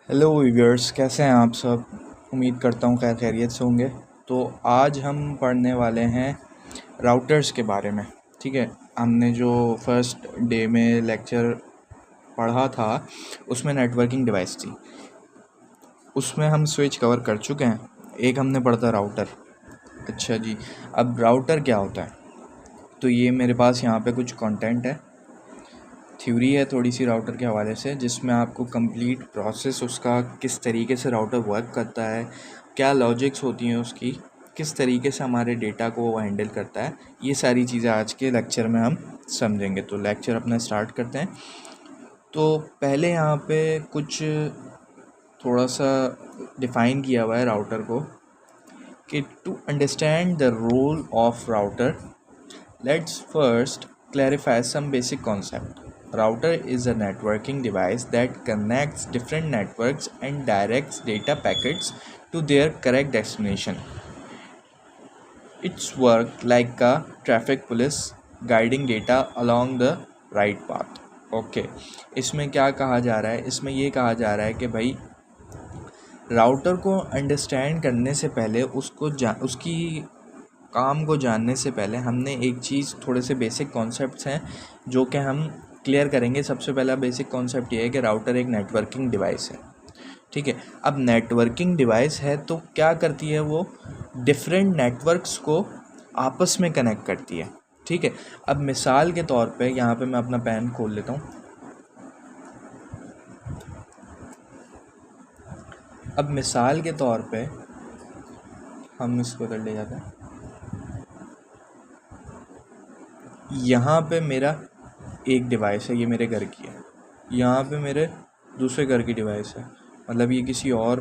Hello viewers, कैसे हैं आप सब। उम्मीद करता हूँ खैर खैरियत से होंगे। तो आज हम पढ़ने वाले हैं राउटर्स के बारे में। ठीक है, हमने जो फर्स्ट डे में लेक्चर पढ़ा था उसमें नेटवर्किंग डिवाइस थी, उसमें हम स्विच कवर कर चुके हैं। एक हमने पढ़ा था राउटर। अच्छा जी, अब राउटर क्या होता है? तो ये मेरे पास यहाँ पे कुछ कंटेंट है, थ्योरी है थोड़ी सी राउटर के हवाले से, जिसमें आपको कंप्लीट प्रोसेस उसका, किस तरीके से राउटर वर्क करता है, क्या लॉजिक्स होती हैं उसकी, किस तरीके से हमारे डेटा को वो हैंडल करता है, ये सारी चीज़ें आज के लेक्चर में हम समझेंगे। तो लेक्चर अपना स्टार्ट करते हैं। तो पहले यहाँ पे कुछ थोड़ा सा डिफ़ाइन किया हुआ है राउटर को कि to understand the role of router, let's first clarify some basic concept. Router is a networking device that connects different networks and directs data packets to their correct destination. It's work like a traffic police guiding data along the right path. Okay इसमें क्या कहा जा रहा है? इसमें ये कहा जा रहा है कि भाई राउटर को अंडरस्टैंड करने से पहले उसकी काम को जानने से पहले हमने एक चीज़, थोड़े से बेसिक कॉन्सेप्ट्स हैं जो कि हम क्लियर करेंगे। सबसे पहला बेसिक कॉन्सेप्ट ये है कि राउटर एक नेटवर्किंग डिवाइस है। ठीक है, अब नेटवर्किंग डिवाइस है तो क्या करती है? वो डिफरेंट नेटवर्क्स को आपस में कनेक्ट करती है। ठीक है, अब मिसाल के तौर पे यहाँ पे मैं अपना पेन खोल लेता हूँ। अब मिसाल के तौर पे हम इसको कर ले जाते हैं। यहाँ पे मेरा एक डिवाइस है, ये मेरे घर की है। यहाँ पे मेरे दूसरे घर की डिवाइस है, मतलब ये किसी और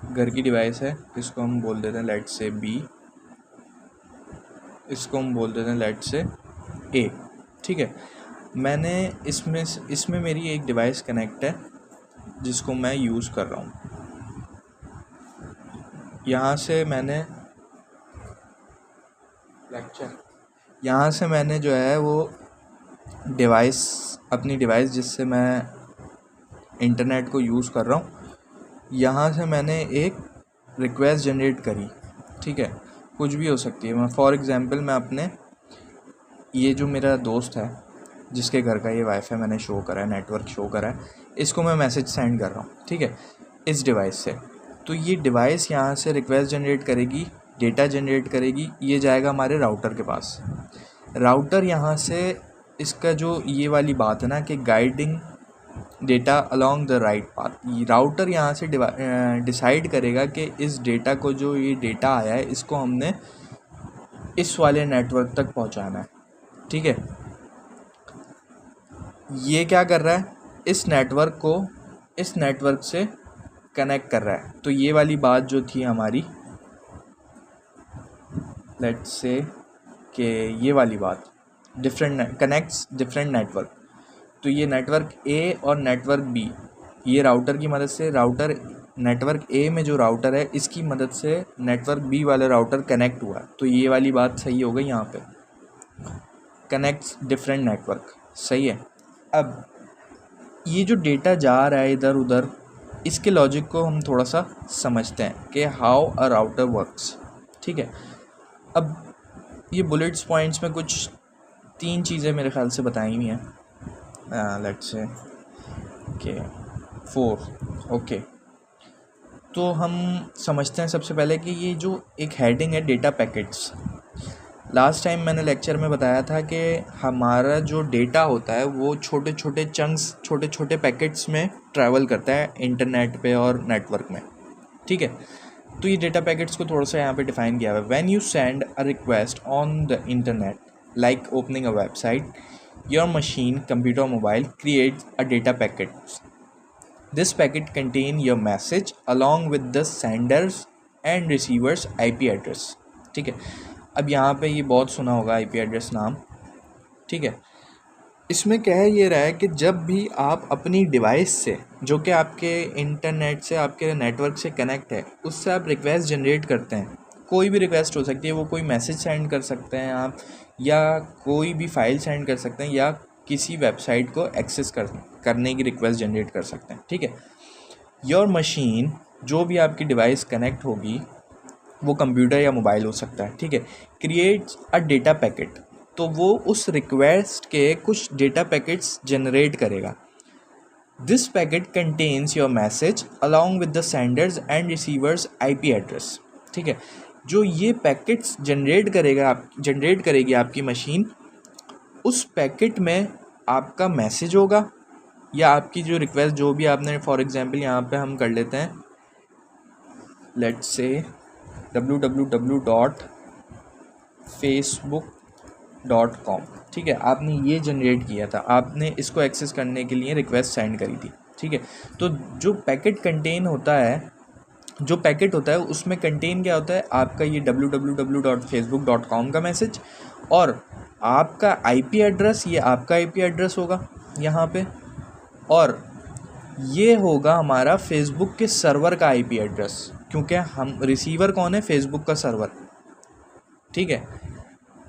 घर की डिवाइस है। इसको हम बोल देते हैं लेट से बी, इसको हम बोल देते हैं लेट से ए। ठीक है, मैंने इसमें मेरी एक डिवाइस कनेक्ट है जिसको मैं यूज़ कर रहा हूँ। यहाँ से मैंने जो है वो अपनी डिवाइस जिससे मैं इंटरनेट को यूज़ कर रहा हूँ, यहाँ से मैंने एक रिक्वेस्ट जनरेट करी। ठीक है, कुछ भी हो सकती है। मैं फॉर एग्ज़ाम्पल मैं अपने ये जो मेरा दोस्त है जिसके घर का ये वाईफाई मैंने शो करा है, नेटवर्क शो करा है, इसको मैं मैसेज सेंड कर रहा हूँ। ठीक है, इस डिवाइस से। तो ये डिवाइस यहाँ से रिक्वेस्ट जनरेट करेगी, डेटा जनरेट करेगी, ये जाएगा हमारे राउटर के पास। राउटर यहाँ से इसका जो ये वाली बात है ना कि guiding data along the right path, router यहाँ से डिसाइड करेगा कि इस डेटा को, जो ये डेटा आया है, इसको हमने इस वाले नेटवर्क तक पहुँचाना है। ठीक है, ये क्या कर रहा है? इस नेटवर्क से कनेक्ट कर रहा है। तो ये वाली बात जो थी हमारी, लेट्स से कि ये वाली बात कनेक्ट्स डिफरेंट नेटवर्क। तो ये नेटवर्क ए और नेटवर्क बी, ये राउटर की मदद से, नेटवर्क ए में जो राउटर है इसकी मदद से नेटवर्क बी वाले राउटर कनेक्ट हुआ। तो ये वाली बात सही हो गई, यहाँ पे कनेक्ट्स डिफरेंट नेटवर्क। सही है। अब ये जो डेटा जा रहा है इधर उधर, इसके लॉजिक को हम थोड़ा सा समझते हैं कि हाउ अ राउटर वर्क्स। ठीक है, अब ये बुलेट्स पॉइंट्स में कुछ 3 चीज़ें मेरे ख्याल से बताई हुई हैं, लेट्स से कि 4। ओके, तो हम समझते हैं सबसे पहले कि ये जो एक हेडिंग है डेटा पैकेट्स। लास्ट टाइम मैंने लेक्चर में बताया था कि हमारा जो डेटा होता है वो छोटे छोटे चंक्स, छोटे छोटे पैकेट्स में ट्रैवल करता है इंटरनेट पे और नेटवर्क में। ठीक है, तो ये डेटा पैकेट्स को थोड़ा सा यहाँ पे डिफाइन किया हुआ है। When you send a request on the internet like opening a website, your machine, computer, mobile creates a data packet. This packet contain your message along with the senders and receivers IP address. ठीक है, अब यहाँ पे ये बहुत सुना होगा IP address नाम। ठीक है, इसमें कह ये रहा है कि जब भी आप अपनी डिवाइस से, जो कि आपके इंटरनेट से, आपके नेटवर्क से कनेक्ट है, उससे आप रिक्वेस्ट जनरेट करते हैं, कोई भी रिक्वेस्ट हो सकती है, वो कोई मैसेज सेंड कर सकते हैं आप, या कोई भी फाइल सेंड कर सकते हैं, या किसी वेबसाइट को एक्सेस करने की रिक्वेस्ट जनरेट कर सकते हैं। ठीक है, योर मशीन, जो भी आपकी डिवाइस कनेक्ट होगी, वो कंप्यूटर या मोबाइल हो सकता है, ठीक है, क्रिएट्स अ डेटा पैकेट, तो वो उस रिक्वेस्ट के कुछ डेटा पैकेट्स जनरेट करेगा। This packet contains your message along with the sender's and receiver's IP address, ठीक है। जो ये पैकेट्स जनरेट करेगी आपकी मशीन, उस पैकेट में आपका मैसेज होगा या आपकी जो रिक्वेस्ट जो भी आपने, फॉर एग्जांपल यहाँ पे हम कर लेते हैं, लेट्स से www.facebook.com, ठीक है, आपने ये जनरेट किया था, आपने इसको एक्सेस करने के लिए रिक्वेस्ट सेंड करी थी, ठीक है। तो जो पैकेट होता है उसमें कंटेन क्या होता है, आपका ये www.facebook.com का मैसेज और आपका आईपी एड्रेस, ये आपका आईपी एड्रेस होगा यहाँ पे, और ये होगा हमारा फेसबुक के सर्वर का आईपी एड्रेस, क्योंकि हम रिसीवर कौन है, फेसबुक का सर्वर, ठीक है।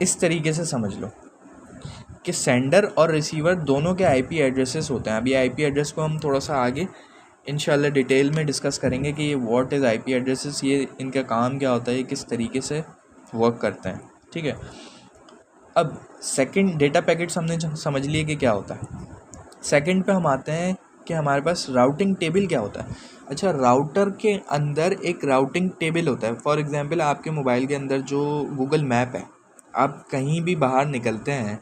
इस तरीके से समझ लो कि सेंडर और रिसीवर दोनों के आईपी एड्रेसेस होते हैं। अभी आईपी एड्रेस को हम थोड़ा सा आगे इंशाल्लाह डिटेल में डिस्कस करेंगे कि ये व्हाट इज़ आईपी एड्रेसेस, ये इनका काम क्या होता है, ये किस तरीके से वर्क करते हैं, ठीक है। अब सेकंड, डेटा पैकेट्स हमने समझ लिए कि क्या होता है। सेकंड पे हम आते हैं कि हमारे पास राउटिंग टेबल क्या होता है। अच्छा, राउटर के अंदर एक राउटिंग टेबल होता है। फॉर एग्जांपल आपके मोबाइल के अंदर जो गूगल मैप है, आप कहीं भी बाहर निकलते हैं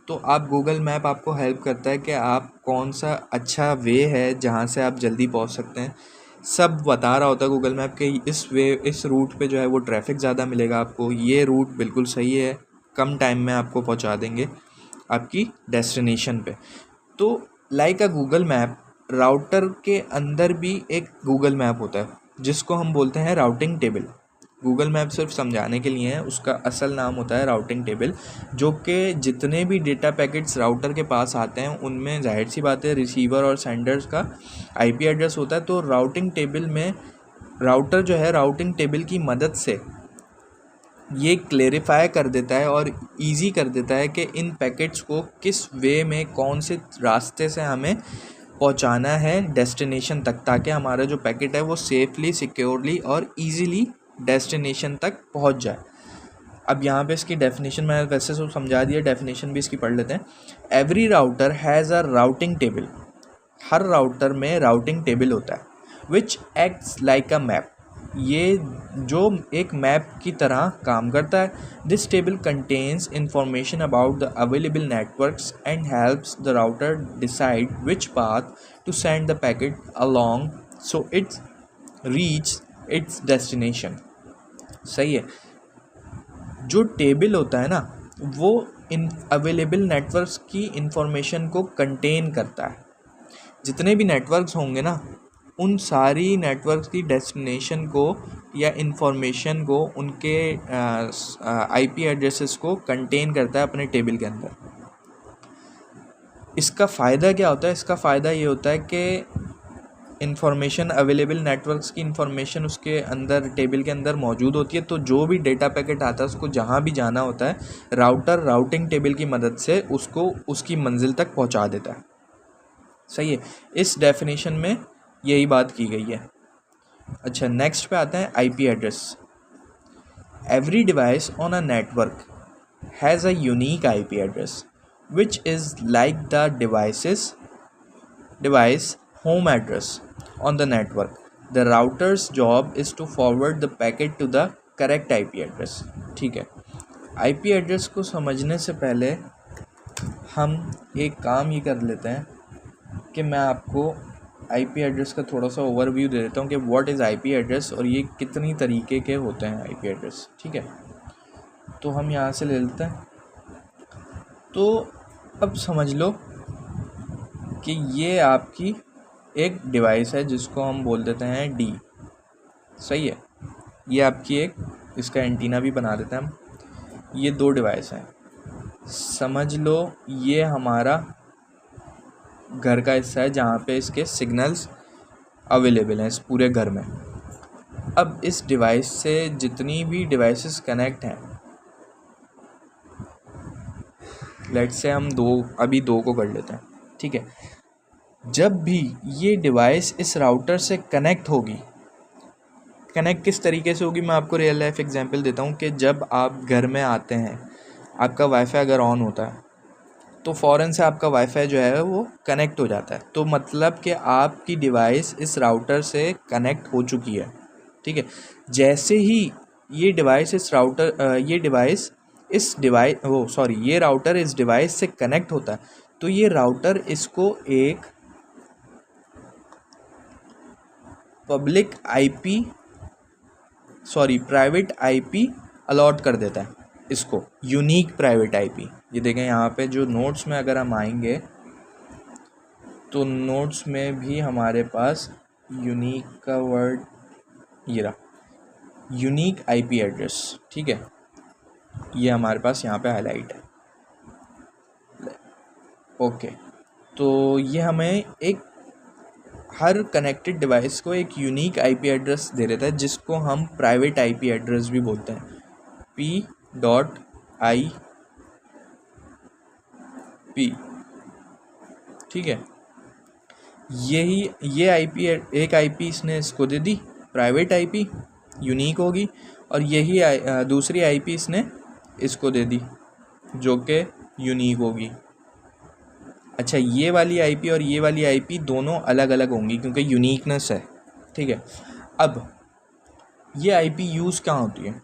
तो आप गूगल मैप आपको हेल्प करता है कि आप कौन सा अच्छा वे है जहाँ से आप जल्दी पहुँच सकते हैं, सब बता रहा होता है गूगल मैप के इस रूट पे जो है वो ट्रैफिक ज़्यादा मिलेगा आपको, ये रूट बिल्कुल सही है, कम टाइम में आपको पहुँचा देंगे आपकी डेस्टिनेशन पे। तो लाइक अ गूगल मैप, राउटर के अंदर भी एक गूगल मैप होता है जिसको हम बोलते हैं राउटिंग टेबल। गूगल मैप सिर्फ समझाने के लिए है, उसका असल नाम होता है राउटिंग टेबल, जो कि जितने भी डेटा पैकेट्स राउटर के पास आते हैं उनमें जाहिर सी बात है रिसीवर और सेंडर्स का आईपी एड्रेस होता है। तो राउटिंग टेबल में राउटर जो है राउटिंग टेबल की मदद से ये क्लेरिफाई कर देता है और इजी कर देता है कि इन पैकेट्स को किस वे में, कौन से रास्ते से हमें पहुंचाना है डेस्टिनेशन तक, ताकि हमारा जो पैकेट है वो सेफली, सिक्योरली और इजीली डेस्टिनेशन तक पहुंच जाए। अब यहाँ पे इसकी डेफिनेशन मैंने वैसे तो समझा दिया, डेफिनेशन भी इसकी पढ़ लेते हैं। Every router has a routing table, हर राउटर में राउटिंग टेबल होता है, which acts like a map, ये जो एक मैप की तरह काम करता है। This table contains information about the available networks and helps the router decide which path to send the packet along so its reach its destination. सही है, जो टेबल होता है ना वो इन अवेलेबल नेटवर्क्स की इंफॉर्मेशन को कंटेन करता है। जितने भी नेटवर्क्स होंगे ना, उन सारी नेटवर्क्स की डेस्टिनेशन को या इंफॉर्मेशन को, उनके आईपी एड्रेसेस को कंटेन करता है अपने टेबल के अंदर। इसका फ़ायदा क्या होता है, इसका फ़ायदा ये होता है कि इंफॉर्मेशन, अवेलेबल नेटवर्क्स की इंफॉर्मेशन उसके अंदर, टेबल के अंदर मौजूद होती है। तो जो भी डेटा पैकेट आता है उसको जहाँ भी जाना होता है, राउटर राउटिंग टेबल की मदद से उसको उसकी मंजिल तक पहुँचा देता है। सही है, इस डेफिनेशन में यही बात की गई है। अच्छा, नेक्स्ट पे आते हैं IP address. Every device on a network has a unique IP address which is like the device home address on the network. The router's job is to forward the packet to the correct IP address. ठीक है, IP address को समझने से पहले हम एक काम ये कर लेते हैं कि मैं आपको IP एड्रेस का थोड़ा सा ओवरव्यू दे देता हूँ कि व्हाट इज़ IP एड्रेस और ये कितनी तरीके के होते हैं IP एड्रेस। ठीक है, तो हम यहाँ से ले लेते हैं। तो अब समझ लो कि ये आपकी एक डिवाइस है जिसको हम बोल देते हैं डी। सही है, ये आपकी एक, इसका एंटीना भी बना देते हैं हम। ये दो डिवाइस हैं, समझ लो ये हमारा घर का हिस्सा है जहाँ पे इसके सिग्नल्स अवेलेबल हैं इस पूरे घर में। अब इस डिवाइस से जितनी भी डिवाइसेस कनेक्ट हैं, लेट्स से हम अभी दो को कर लेते हैं। ठीक है, जब भी ये डिवाइस इस राउटर से कनेक्ट होगी, कनेक्ट किस तरीके से होगी, मैं आपको रियल लाइफ एग्जांपल देता हूँ कि जब आप घर में आते हैं, आपका वाईफाई अगर ऑन होता है तो फ़ौरन से आपका वाईफाई जो है वो कनेक्ट हो जाता है। तो मतलब कि आपकी डिवाइस इस राउटर से कनेक्ट हो चुकी है, ठीक है। जैसे ही ये डिवाइस इस राउटर ये राउटर इस डिवाइस से कनेक्ट होता है, तो ये राउटर इसको एक प्राइवेट आईपी अलॉट कर देता है, इसको यूनिक प्राइवेट आईपी। ये देखें यहाँ पे जो नोट्स में अगर हम आएंगे तो नोट्स में भी हमारे पास यूनिक का वर्ड ये रहा, यूनिक आईपी एड्रेस, ठीक है। ये हमारे पास यहाँ पे हाईलाइट है, ओके। तो ये हमें एक हर कनेक्टेड डिवाइस को एक यूनिक आईपी एड्रेस दे देता है, जिसको हम प्राइवेट आईपी एड्रेस भी बोलते हैं, p.ip, ठीक है। ये आईपी एक आईपी इसने इसको दे दी प्राइवेट आईपी, यूनिक होगी, और यही दूसरी आईपी इसने इसको दे दी जो कि यूनिक होगी। अच्छा, ये वाली आईपी और ये वाली आईपी दोनों अलग अलग होंगी क्योंकि यूनिकनेस है, ठीक है। अब ये आईपी यूज़ कहाँ होती है,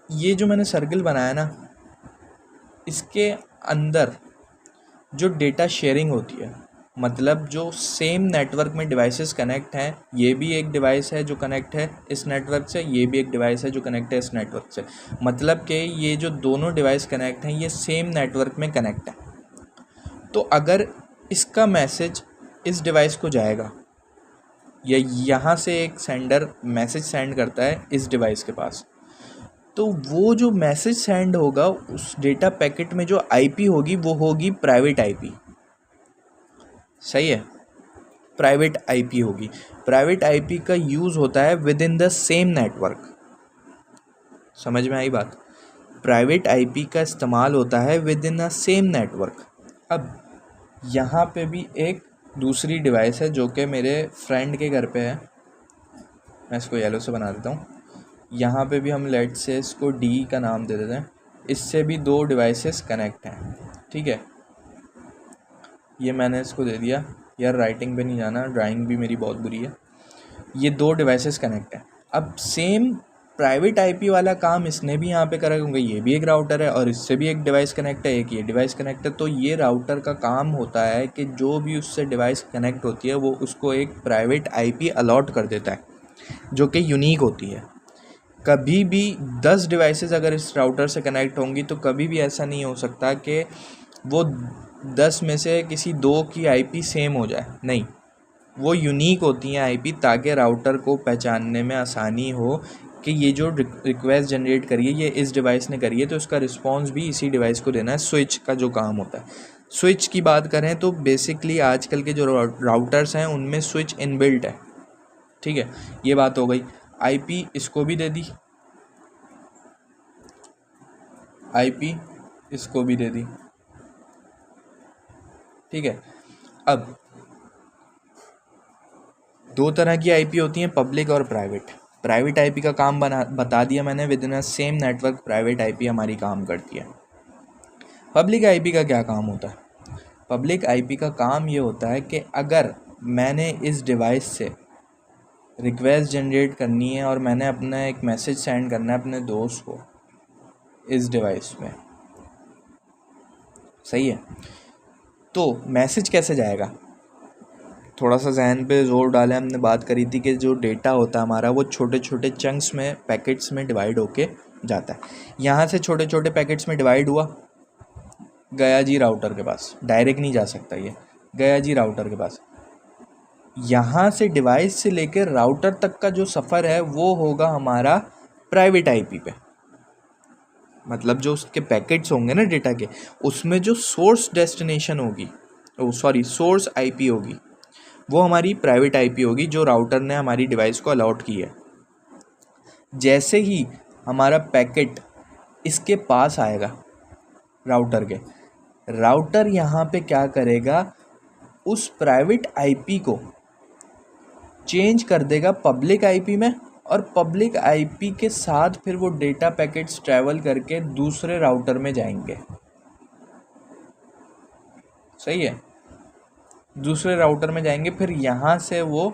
ये जो मैंने सर्कल बनाया ना, इसके अंदर जो डेटा शेयरिंग होती है, मतलब जो सेम नेटवर्क में डिवाइसेस कनेक्ट हैं, ये भी एक डिवाइस है जो कनेक्ट है इस नेटवर्क से, ये भी एक डिवाइस है जो कनेक्ट है इस नेटवर्क से, मतलब कि ये जो दोनों डिवाइस कनेक्ट हैं ये सेम नेटवर्क में कनेक्ट है। तो अगर इसका मैसेज इस डिवाइस को जाएगा, या यहाँ से एक सेंडर मैसेज सेंड करता है इस डिवाइस के पास, तो वो जो मैसेज सेंड होगा उस डेटा पैकेट में जो आईपी होगी वो होगी प्राइवेट आईपी, सही है, प्राइवेट आईपी होगी। प्राइवेट आईपी का यूज़ होता है with in the same network, समझ में आई बात। प्राइवेट आईपी का इस्तेमाल होता है with in the same network. अब यहाँ पे भी एक दूसरी डिवाइस है जो कि मेरे फ्रेंड के घर पे है, मैं इसको येलो से बना देता हूँ। यहाँ पे भी हम लेट से इसको डी का नाम दे देते हैं, इससे भी दो डिवाइसेस कनेक्ट हैं, ठीक है। ये मैंने इसको दे दिया, यार राइटिंग पे नहीं जाना, ड्राइंग भी मेरी बहुत बुरी है। ये दो डिवाइसेस कनेक्ट हैं। अब सेम प्राइवेट आईपी वाला काम इसने भी यहाँ पे करा, क्योंकि ये भी एक राउटर है और इससे भी एक डिवाइस कनेक्ट है, एक ये डिवाइस कनेक्ट है। तो ये राउटर का काम होता है कि जो भी उससे डिवाइस कनेक्ट होती है वो उसको एक प्राइवेट आईपी अलॉट कर देता है जो कि यूनिक होती है। कभी भी 10 डिवाइसेस अगर इस राउटर से कनेक्ट होंगी तो कभी भी ऐसा नहीं हो सकता कि वो 10 में से किसी 2 की आईपी सेम हो जाए, नहीं, वो यूनिक होती हैं आईपी, ताकि राउटर को पहचानने में आसानी हो कि ये जो रिक्वेस्ट जनरेट करिए ये इस डिवाइस ने करी है, तो उसका रिस्पॉन्स भी इसी डिवाइस को देना है। स्विच का जो काम होता है, स्विच की बात करें तो बेसिकली आजकल के जो राउटर्स हैं उनमें स्विच इनबिल्ट है, ठीक है। ये बात हो गई। आईपी इसको भी दे दी, आईपी इसको भी दे दी, ठीक है। अब दो तरह की आईपी होती हैं, पब्लिक और प्राइवेट। प्राइवेट आईपी का काम बता दिया मैंने, with in a same network private IP हमारी काम करती है। पब्लिक आईपी का क्या काम होता है? पब्लिक आईपी का काम ये होता है कि अगर मैंने इस डिवाइस से रिक्वेस्ट जनरेट करनी है और मैंने अपना एक मैसेज सेंड करना है अपने दोस्त को इस डिवाइस में, सही है, तो मैसेज कैसे जाएगा? थोड़ा सा जहन पे जोर डालें, हमने बात करी थी कि जो डेटा होता है हमारा वो छोटे छोटे चंक्स में, पैकेट्स में डिवाइड होके जाता है। यहाँ से छोटे छोटे पैकेट्स में डिवाइड हुआ, गया जी राउटर के पास, डायरेक्ट नहीं जा सकता, ये गया जी राउटर के पास। यहाँ से डिवाइस से लेकर राउटर तक का जो सफ़र है वो होगा हमारा प्राइवेट आईपी पे, मतलब जो उसके पैकेट्स होंगे ना डेटा के, उसमें जो सोर्स डेस्टिनेशन होगी, सोर्स आईपी होगी, वो हमारी प्राइवेट आईपी होगी जो राउटर ने हमारी डिवाइस को अलॉट की है। जैसे ही हमारा पैकेट इसके पास आएगा राउटर के, राउटर यहाँ पे क्या करेगा, उस प्राइवेट आईपी को चेंज कर देगा पब्लिक आईपी में, और पब्लिक आईपी के साथ फिर वो डेटा पैकेट्स ट्रैवल करके दूसरे राउटर में जाएंगे। सही है, दूसरे राउटर में जाएंगे, फिर यहाँ से वो,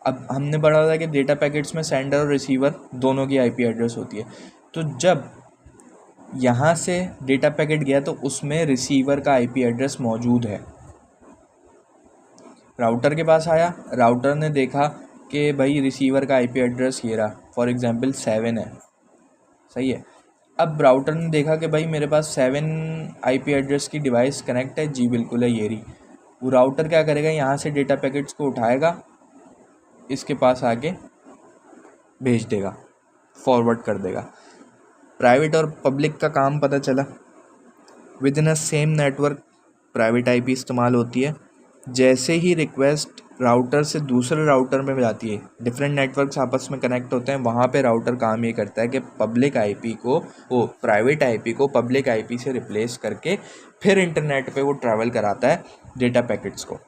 अब हमने पढ़ा था कि डेटा पैकेट्स में सेंडर और रिसीवर दोनों की आईपी एड्रेस होती है। तो जब यहाँ से डेटा पैकेट गया तो उसमें रिसीवर का आईपी एड्रेस मौजूद है, राउटर के पास आया, राउटर ने देखा कि भाई रिसीवर का आईपी एड्रेस ये रहा, फॉर एग्जांपल 7 है। सही है, अब राउटर ने देखा कि भाई मेरे पास 7 आईपी एड्रेस की डिवाइस कनेक्ट है, जी बिल्कुल है ये रही। वो राउटर क्या करेगा, यहाँ से डेटा पैकेट्स को उठाएगा, इसके पास आके भेज देगा, फॉरवर्ड कर देगा। प्राइवेट और पब्लिक का काम पता चला। With in a same network private IP इस्तेमाल होती है। जैसे ही रिक्वेस्ट राउटर से दूसरे राउटर में जाती है, डिफरेंट नेटवर्क्स आपस में कनेक्ट होते हैं, वहाँ पे राउटर काम ये करता है कि पब्लिक आईपी को, वो प्राइवेट आईपी को पब्लिक आईपी से रिप्लेस करके फिर इंटरनेट पे वो ट्रैवल कराता है डेटा पैकेट्स को।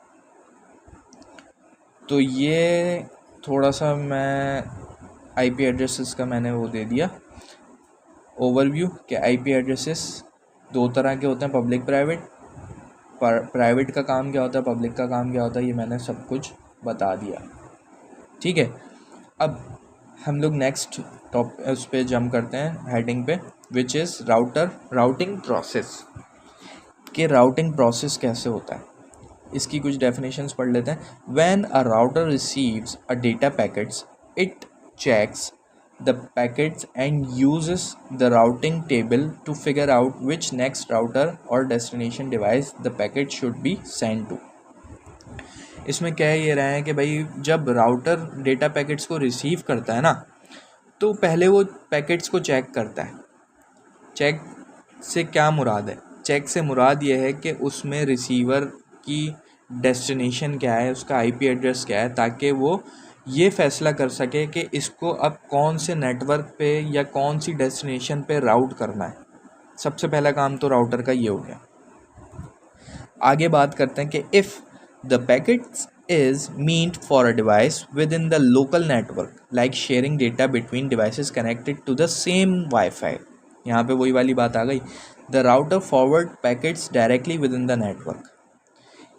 तो ये थोड़ा सा मैं आईपी एड्रेसेस का मैंने वो दे दिया ओवरव्यू कि आईपी एड्रेसेस दो तरह के होते हैं, पब्लिक प्राइवेट। प्राइवेट का काम क्या होता है, पब्लिक का काम क्या होता है, ये मैंने सब कुछ बता दिया। ठीक है, अब हम लोग नेक्स्ट उस पर जंप करते हैं, हेडिंग पे, विच इज़ राउटिंग प्रोसेस। कि राउटिंग प्रोसेस कैसे होता है, इसकी कुछ डेफिनेशंस पढ़ लेते हैं। When a router receives a data packets, it checks the packets and uses the routing table to figure out which next router or destination device the packet should be sent to। इसमें कह ये रहा है कि भाई जब router data packets को receive करता है ना, तो पहले वो पैकेट्स को चेक करता है। चेक से क्या मुराद है, चेक से मुराद ये है कि उसमें रिसीवर की डेस्टिनेशन क्या है, उसका आईपी एड्रेस क्या है, ताकि वो ये फैसला कर सके कि इसको अब कौन से नेटवर्क पे या कौन सी डेस्टिनेशन पे राउट करना है। सबसे पहला काम तो राउटर का ये हो गया। आगे बात करते हैं कि if the packets is meant for a device within the local network, like sharing data between devices connected to the same wifi. यहाँ पे वही वाली बात आ गई, the router forward packets directly within the network.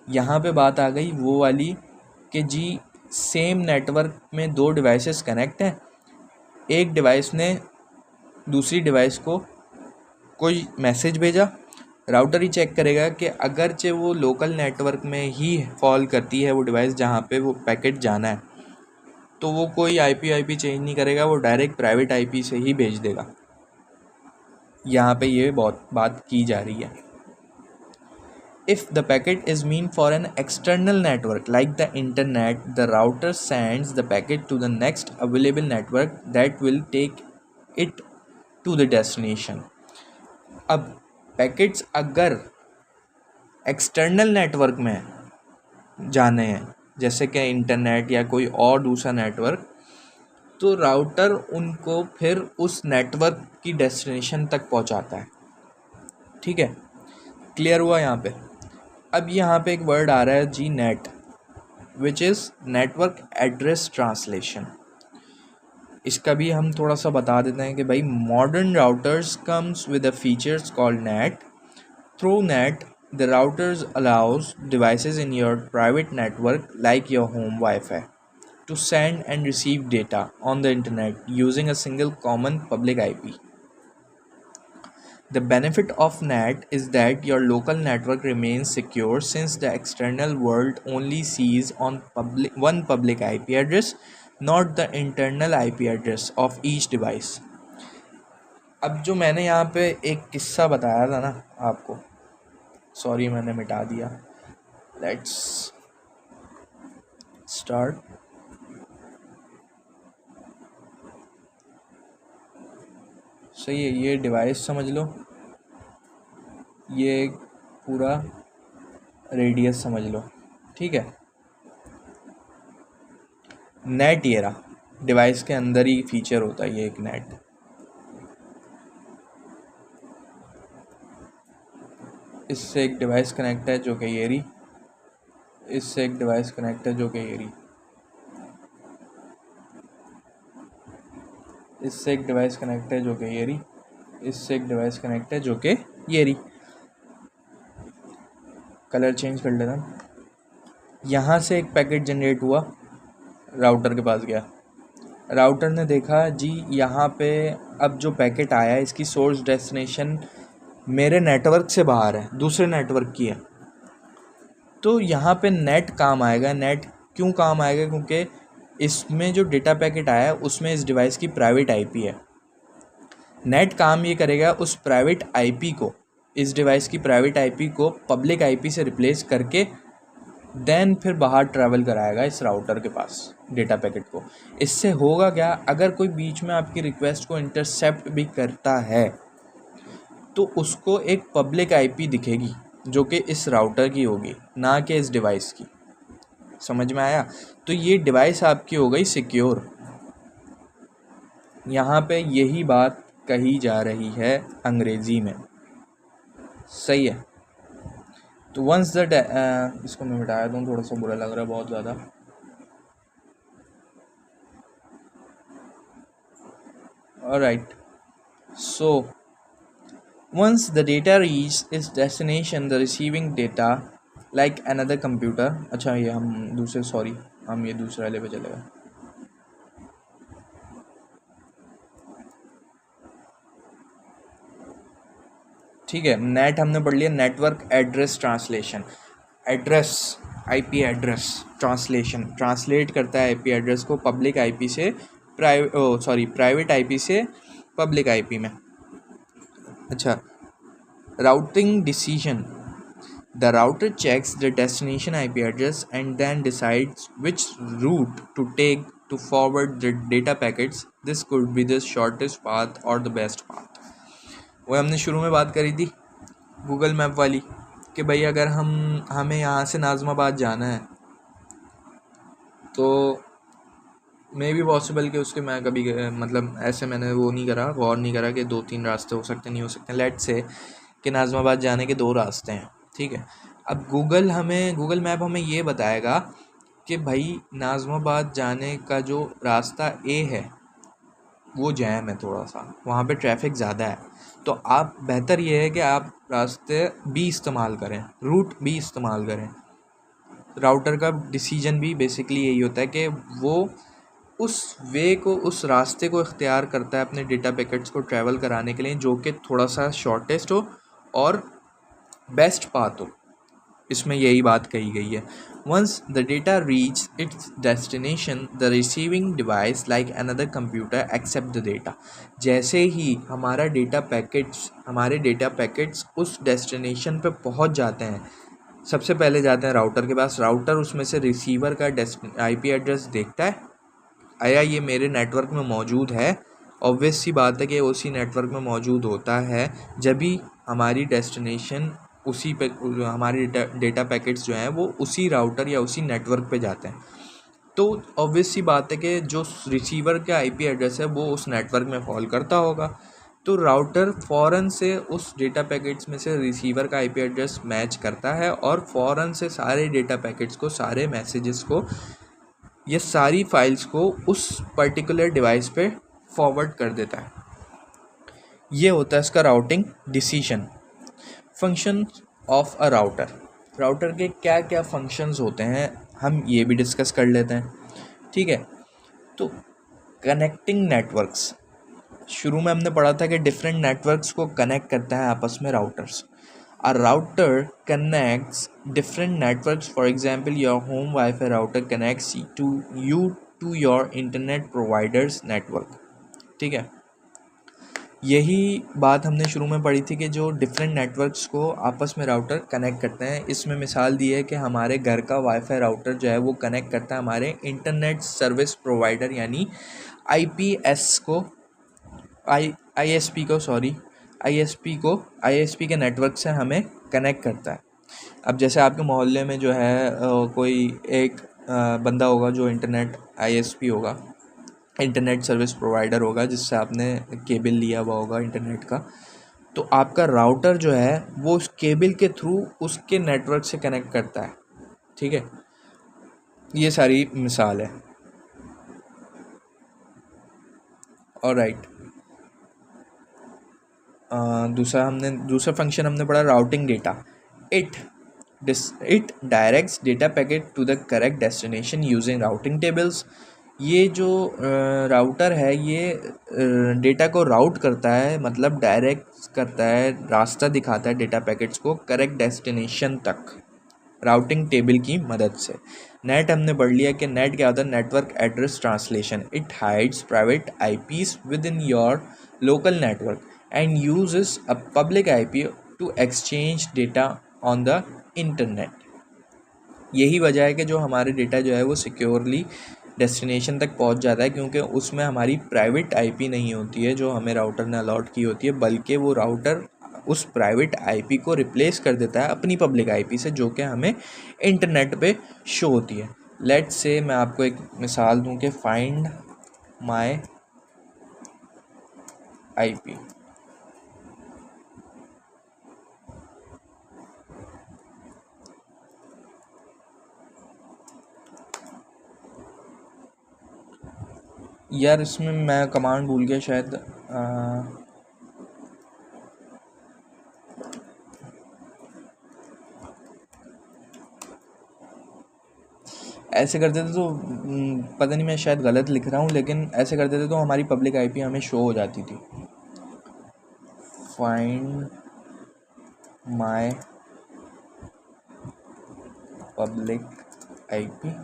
यहाँ पे बात आ गई वो वाली कि जी सेम नेटवर्क में दो डिवाइसेस कनेक्ट हैं, एक डिवाइस ने दूसरी डिवाइस को कोई मैसेज भेजा, राउटर ही चेक करेगा कि अगरचे वो लोकल नेटवर्क में ही फॉल करती है वो डिवाइस जहाँ पे वो पैकेट जाना है, तो वो कोई आईपी चेंज नहीं करेगा, वो डायरेक्ट प्राइवेट आईपी से ही भेज देगा। यहाँ पे ये बहुत बात की जा रही है। If the packet is meant for an external network like the internet, the router sends the packet to the next available network that will take it to the destination। अब पैकेट्स अगर एक्सटर्नल नेटवर्क में जाने हैं, जैसे कि internet या कोई और दूसरा नेटवर्क, तो राउटर उनको फिर उस नेटवर्क की डेस्टिनेशन तक पहुंचाता है। ठीक है, क्लियर हुआ यहाँ पे। अब यहाँ पे एक वर्ड आ रहा है जी, NAT, which is network address translation. इसका भी हम थोड़ा सा बता देते हैं कि भाई modern routers comes with a features called NAT. Through NAT the routers allows devices in your private network like your home wifi to send and receive data on the internet using a single common public IP. The benefit of NAT is that your local network remains secure since the external world only sees one public IP address, not the internal IP address of each device। अब जो मैंने यहाँ पे एक किस्सा बताया था ना आपको, सॉरी मैंने मिटा दिया, लेट्स स्टार्ट। सही है, ये डिवाइस समझ लो, ये पूरा रेडियस समझ लो। ठीक है, नेट ये रहा, डिवाइस के अंदर ही फीचर होता है ये एक नेट। इससे एक डिवाइस कनेक्ट है जो कि ये रही, इससे एक डिवाइस कनेक्ट है जो कि ये रही, इससे एक डिवाइस कनेक्ट है जो कि ये रही, इससे एक डिवाइस कनेक्ट है जो कि ये रही। कलर चेंज कर लेना। यहाँ से एक पैकेट जनरेट हुआ, राउटर के पास गया, राउटर ने देखा जी यहाँ पे अब जो पैकेट आया है इसकी सोर्स डेस्टिनेशन मेरे नेटवर्क से बाहर है, दूसरे नेटवर्क की है। तो यहाँ पे नेट काम आएगा। नेट क्यों काम आएगा? क्योंकि इसमें जो डेटा पैकेट आया है उसमें इस डिवाइस की प्राइवेट आईपी है। नेट काम ये करेगा उस प्राइवेट आईपी को, इस डिवाइस की प्राइवेट आईपी को पब्लिक आईपी से रिप्लेस करके देन फिर बाहर ट्रैवल कराएगा इस राउटर के पास डेटा पैकेट को। इससे होगा क्या, अगर कोई बीच में आपकी रिक्वेस्ट को इंटरसेप्ट भी करता है तो उसको एक पब्लिक आईपी दिखेगी जो कि इस राउटर की होगी, ना कि इस डिवाइस की। समझ में आया? तो ये डिवाइस आपकी हो गई सिक्योर। यहाँ पे यही बात कही जा रही है अंग्रेज़ी में, सही है। तो वंस द इसको मैं मिटाया दूँ, थोड़ा सा बुरा लग रहा है बहुत ज़्यादा। Alright, so once the data reach is destination the receiving data like another computer. अच्छा ये हम दूसरे, सॉरी हम ये दूसरे वाले पे चलेगा। ठीक है, नेट हमने पढ़ लिया, network address translation. Address, IP address translation, translate करता है आईपी एड्रेस को पब्लिक आईपी से प्राइवेट आईपी से पब्लिक आईपी में। अच्छा, routing decision, the router checks the destination IP address and then decides which route to take to forward the data packets. This could be the shortest path और the best path. वो हमने शुरू में बात करी थी गूगल मैप वाली कि भाई अगर हमें यहाँ से नाज़माबाद जाना है तो मे बी पॉसिबल कि उसके मैं कभी मतलब ऐसे मैंने वो नहीं करा, गौर नहीं करा कि 2-3 रास्ते हो सकते नहीं हो सकते। लेट से कि नाज़माबाद जाने के 2 रास्ते हैं, ठीक है। अब गूगल मैप हमें ये बताएगा कि भाई नाज़माबाद जाने का जो रास्ता ए है वो जैम है, थोड़ा सा वहाँ पे ट्रैफिक ज़्यादा है। तो आप बेहतर ये है कि आप रास्ते बी इस्तेमाल करें, रूट बी इस्तेमाल करें। राउटर का डिसीजन भी बेसिकली यही होता है कि वो उस वे को, उस रास्ते को इख्तियार करता है अपने डेटा पैकेट्स को ट्रैवल कराने के लिए जो कि थोड़ा सा शॉर्टेस्ट हो और बेस्ट पाथ हो। इसमें यही बात कही गई है। Once the data reach its destination the receiving device like another computer accept the data. जैसे ही हमारे डेटा पैकेट्स उस डेस्टिनेशन पे पहुंच जाते हैं, सबसे पहले जाते हैं राउटर के पास। राउटर उसमें से रिसीवर का आईपी एड्रेस देखता है, आया ये मेरे नेटवर्क में मौजूद है। ऑब्वियस सी बात है कि उसी नेटवर्क में मौजूद होता है जब भी हमारी डेस्टिनेशन उसी पे, हमारे डेटा पैकेट्स जो हैं वो उसी राउटर या उसी नेटवर्क पे जाते हैं। तो ऑब्वियस सी बात है कि जो रिसीवर का आईपी एड्रेस है वो उस नेटवर्क में फॉल करता होगा। तो राउटर फ़ौरन से उस डेटा पैकेट्स में से रिसीवर का आईपी एड्रेस मैच करता है और फ़ौरन से सारे डेटा पैकेट्स को, सारे मैसेजेस को, ये सारी फाइल्स को उस पर्टिकुलर डिवाइस पे फॉरवर्ड कर देता है। ये होता है इसका routing decision. Function of a router के क्या क्या फंक्शंस होते हैं हम ये भी डिस्कस कर लेते हैं, ठीक है। तो कनेक्टिंग नेटवर्क्स, शुरू में हमने पढ़ा था कि डिफरेंट नेटवर्क्स को कनेक्ट करता है आपस में routers. A router connects different networks, for example your home wifi router connects to your internet providers network, ठीक है। यही बात हमने शुरू में पढ़ी थी कि जो डिफरेंट नेटवर्क्स को आपस में राउटर कनेक्ट करते हैं। इसमें मिसाल दी है कि हमारे घर का वाईफाई राउटर जो है वो कनेक्ट करता है हमारे इंटरनेट सर्विस प्रोवाइडर यानी आईएसपी के नेटवर्क से हमें कनेक्ट करता है। अब जैसे आपके मोहल्ले में जो है कोई एक बंदा होगा जो इंटरनेट आईएसपी होगा, इंटरनेट सर्विस प्रोवाइडर होगा, जिससे आपने केबल लिया हुआ होगा इंटरनेट का। तो आपका राउटर जो है वो उस केबल के थ्रू उसके नेटवर्क से कनेक्ट करता है, ठीक है, ये सारी मिसाल है। ऑलराइट, दूसरा फंक्शन हमने पढ़ा routing data. It it directs data packet to the correct destination using routing tables. ये जो राउटर है ये डेटा को राउट करता है, मतलब डायरेक्ट करता है, रास्ता दिखाता है डेटा पैकेट्स को करेक्ट डेस्टिनेशन तक राउटिंग टेबल की मदद से। नेट हमने पढ़ लिया कि नेट क्या होता है, network address translation. It hides private IPs within your local network and uses a public IP to exchange data on the internet. यही वजह है कि जो हमारे डेटा जो है वो सिक्योरली डेस्टिनेशन तक पहुंच जाता है, क्योंकि उसमें हमारी प्राइवेट आईपी नहीं होती है जो हमें राउटर ने अलॉट की होती है, बल्कि वो राउटर उस प्राइवेट आईपी को रिप्लेस कर देता है अपनी पब्लिक आईपी से, जो कि हमें इंटरनेट पे शो होती है। लेट्स से मैं आपको एक मिसाल दूं कि फाइंड माय आईपी। यार इसमें मैं कमांड भूल गया शायद, ऐसे करते थे तो पता नहीं मैं शायद गलत लिख रहा हूँ, लेकिन ऐसे करते थे तो हमारी पब्लिक आईपी हमें शो हो जाती थी। फाइंड माय पब्लिक आईपी,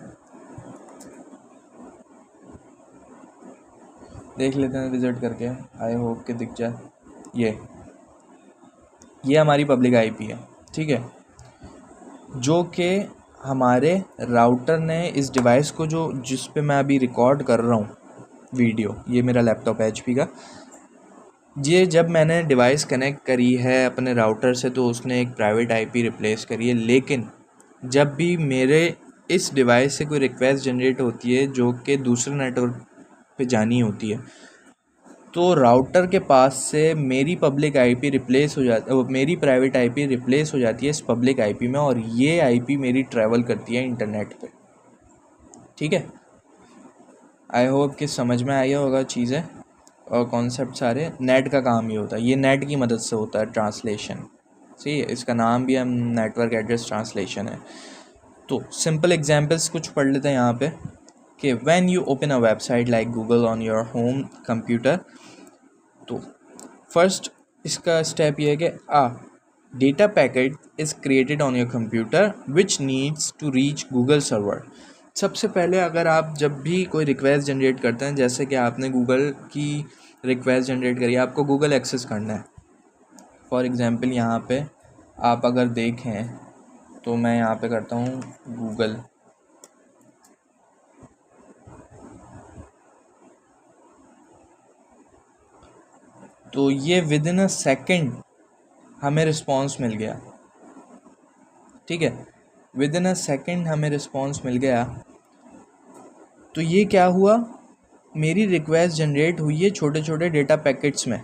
देख लेते हैं विजिट करके, आई होप कि दिख जाए। ये हमारी पब्लिक आईपी है, ठीक है, जो कि हमारे राउटर ने इस डिवाइस को जो जिस पे मैं अभी रिकॉर्ड कर रहा हूँ वीडियो, ये मेरा लैपटॉप है HP का, ये जब मैंने डिवाइस कनेक्ट करी है अपने राउटर से तो उसने एक प्राइवेट आईपी रिप्लेस करी है। लेकिन जब भी मेरे इस डिवाइस से कोई रिक्वेस्ट जनरेट होती है जो कि दूसरे नेटवर्क पे जानी होती है, तो राउटर के पास से मेरी पब्लिक आईपी रिप्लेस हो जाती, मेरी प्राइवेट आईपी रिप्लेस हो जाती है इस पब्लिक आईपी में, और ये आईपी मेरी ट्रैवल करती है इंटरनेट पे। ठीक है, आई होप कि समझ में आया होगा चीज़ें और कॉन्सेप्ट सारे। नेट का काम ये होता है, ये नेट की मदद से होता है ट्रांसलेशन। सही है, इसका नाम भी हम नेटवर्क एड्रेस ट्रांसलेशन है। तो सिंपल एग्जांपल्स कुछ पढ़ लेते हैं यहाँ पे कि when you open a website like Google on your home computer, तो फर्स्ट इसका स्टेप ये है कि data packet is created on your computer which needs to reach Google server. सबसे पहले अगर आप जब भी कोई रिक्वेस्ट जनरेट करते हैं, जैसे कि आपने गूगल की रिक्वेस्ट जनरेट करी, आपको गूगल एक्सेस करना है। फॉर एग्ज़ाम्पल यहाँ पे आप अगर देखें तो मैं यहाँ पे करता हूँ गूगल, तो ये विद इन अ सेकेंड हमें रिस्पॉन्स मिल गया। ठीक है, विद इन अ सेकेंड हमें रिस्पॉन्स मिल गया। तो ये क्या हुआ, मेरी रिक्वेस्ट जनरेट हुई है छोटे छोटे डेटा पैकेट्स में,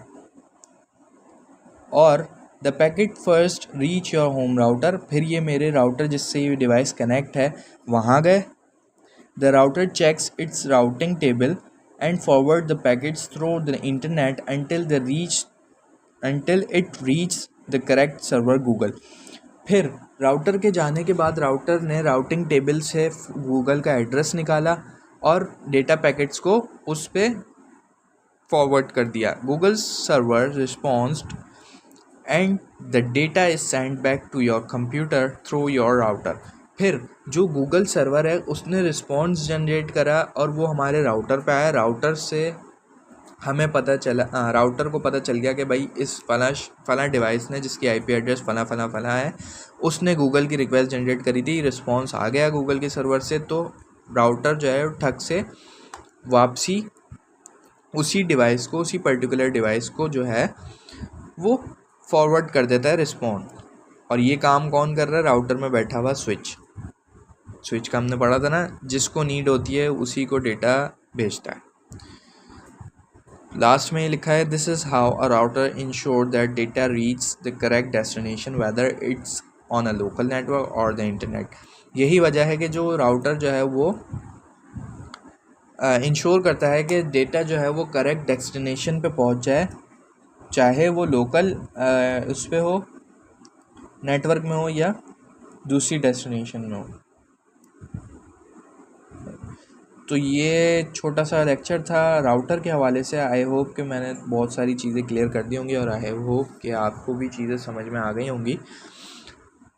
और the packet first reach your home router, फिर ये मेरे राउटर जिससे ये डिवाइस कनेक्ट है वहाँ गए। The router checks its routing table and forward the packets through the internet until it reach the correct server Google. फिर राउटर के जाने के बाद राउटर ने राउटिंग टेबल से गूगल का एड्रेस निकाला और डेटा पैकेट्स को उस पर फॉरवर्ड कर दिया। Google server responded and the data is send back to your computer through your router. फिर जो गूगल सर्वर है उसने रिस्पॉन्स जनरेट करा और वो हमारे राउटर पे आया। राउटर से हमें पता चला, राउटर को पता चल गया कि भाई इस फला डिवाइस ने जिसकी आईपी एड्रेस फला है, उसने गूगल की रिक्वेस्ट जनरेट करी थी, रिस्पॉन्स आ गया गूगल के सर्वर से। तो राउटर जो है ठग से वापसी उसी डिवाइस को, उसी पर्टिकुलर डिवाइस को जो है वो फॉरवर्ड कर देता है रिस्पॉन्स। और ये काम कौन कर रहा है, राउटर में बैठा हुआ स्विच का हमने पढ़ा था ना, जिसको नीड होती है उसी को डेटा भेजता है। लास्ट में ये लिखा है, this is how a router ensure that data reach the correct destination whether it's on a local network और द इंटरनेट। यही वजह है कि जो राउटर जो है वो इंश्योर करता है कि डेटा जो है वो करेक्ट डेस्टिनेशन पे पहुंच जाए, चाहे वो लोकल उस पे हो, नेटवर्क में हो या दूसरी डेस्टिनेशन में हो। तो ये छोटा सा लेक्चर था राउटर के हवाले से। आई होप कि मैंने बहुत सारी चीज़ें क्लियर कर दी होंगी और आई होप कि आपको भी चीज़ें समझ में आ गई होंगी।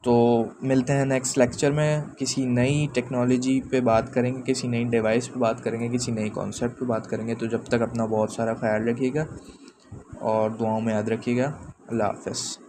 तो मिलते हैं नेक्स्ट लेक्चर में, किसी नई टेक्नोलॉजी पे बात करेंगे, किसी नई डिवाइस पे बात करेंगे, किसी नई कॉन्सेप्ट पे बात करेंगे। तो जब तक अपना बहुत सारा ख्याल रखिएगा और दुआओं में याद रखिएगा। अल्लाह हाफ़िज़।